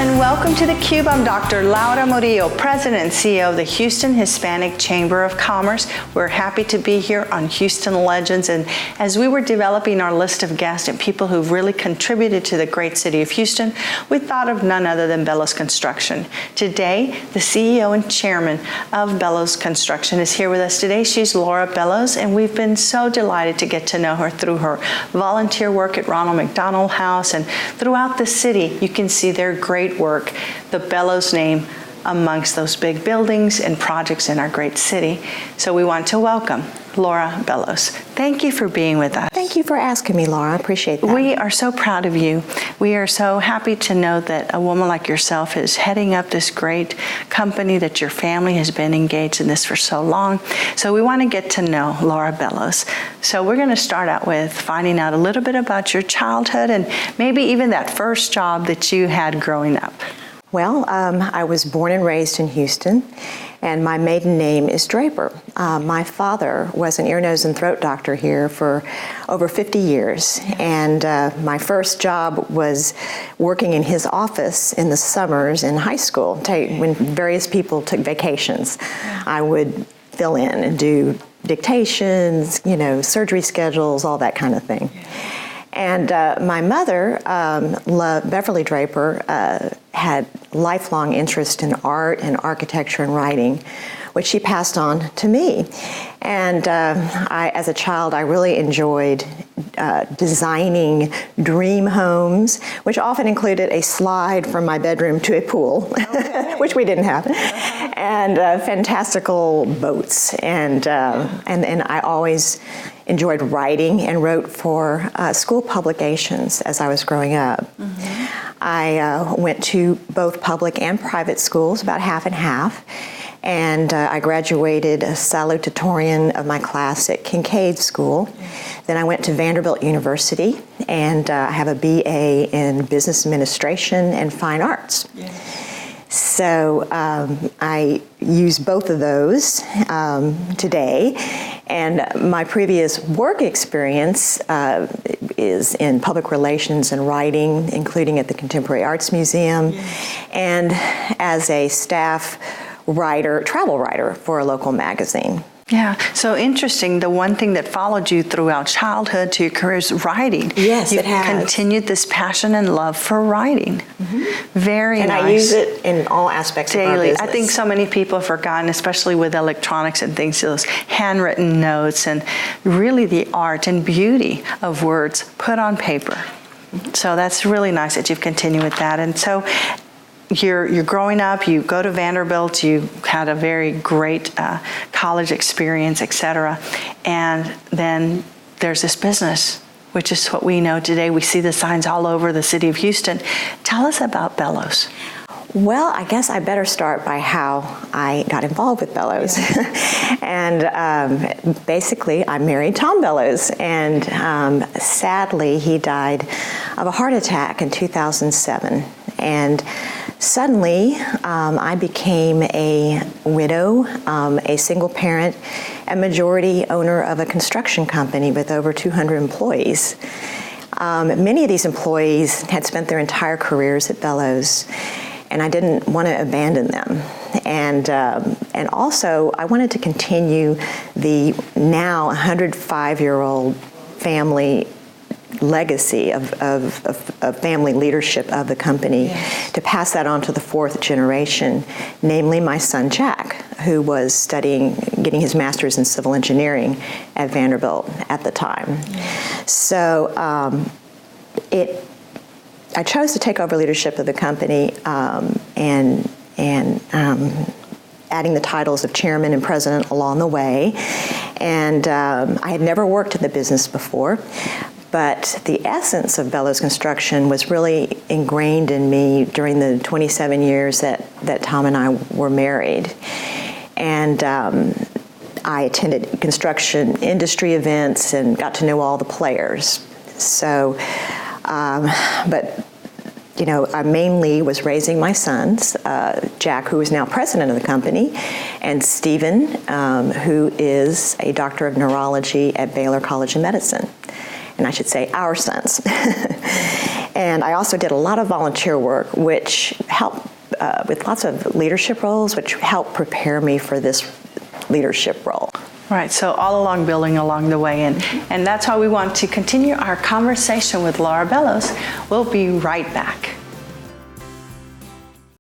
and welcome to theCUBE. I'm Dr. Laura Murillo, President and CEO of the Houston Hispanic Chamber of Commerce. We're happy to be here on Houston Legends, and as we were developing our list of guests and people who've really contributed to the great city of Houston, we thought of none other than Bellows Construction. Today, the CEO and Chairman of Bellows Construction is here with us today. She's Laura Bellows, and we've been so delighted to get to know her through her volunteer work at Ronald McDonald House, and throughout the city, you can see their great work, the Bellows name amongst those big buildings and projects in our great city. So we want to welcome Laura Bellows. Thank you for being with us. Thank you for asking me, Laura. I appreciate that. We are so proud of you. We are so happy to know that a woman like yourself is heading up this great company, that your family has been engaged in this for so long. So we want to get to know Laura Bellows. So we're going to start out with finding out a little bit about your childhood and maybe even that first job that you had growing up. Well, I was born and raised in Houston, and my maiden name is Draper. My father was an ear, nose, and throat doctor here for over 50 years, and my first job was working in his office in the summers in high school. When various people took vacations, I would fill in and do dictations, surgery schedules, all that kind of thing. And my mother, Beverly Draper, had lifelong interest in art and architecture and writing, which she passed on to me. And as a child, I really enjoyed designing dream homes, which often included a slide from my bedroom to a pool, which we didn't have, and fantastical boats. And I always enjoyed writing and wrote for school publications as I was growing up. Mm-hmm. I went to both public and private schools, about half and half, and I graduated a salutatorian of my class at Kincaid School. Mm-hmm. Then I went to Vanderbilt University, and I have a BA in Business Administration and Fine Arts. Yeah. So I use both of those today, and my previous work experience is in public relations and writing, including at the Contemporary Arts Museum, and as a staff writer, travel writer for a local magazine. Yeah, so interesting. The one thing that followed you throughout childhood to your career is writing. Yes, it has. You continued this passion and love for writing. Mm-hmm. Very nice. And I use it in all aspects daily. Of our business. I think so many people have forgotten, especially with electronics and things, those handwritten notes and really the art and beauty of words put on paper. Mm-hmm. So that's really nice that you've continued with that. And so you're growing up, you go to Vanderbilt, you had a very great college experience, etc. And then there's this business, which is what we know today. We see the signs all over the city of Houston. Tell us about Bellows. Well, I guess I better start by how I got involved with Bellows. And basically, I married Tom Bellows, and sadly, he died of a heart attack in 2007. And suddenly, I became a widow, a single parent, and majority owner of a construction company with over 200 employees. Many of these employees had spent their entire careers at Bellows, and I didn't want to abandon them. And also, I wanted to continue the now 105-year-old family legacy of family leadership of the company, to pass that on to the fourth generation, namely my son Jack, who was getting his master's in civil engineering at Vanderbilt at the time. So I chose to take over leadership of the company and adding the titles of chairman and president along the way. And I had never worked in the business before, but the essence of Bellows Construction was really ingrained in me during the 27 years that Tom and I were married. And I attended construction industry events and got to know all the players. So, but I mainly was raising my sons, Jack, who is now president of the company, and Stephen, who is a doctor of neurology at Baylor College of Medicine. And I should say our sons. And I also did a lot of volunteer work, which helped with lots of leadership roles, which helped prepare me for this leadership role. Right, so all along building along the way, and that's how we want to continue our conversation with Laura Bellows. We'll be right back.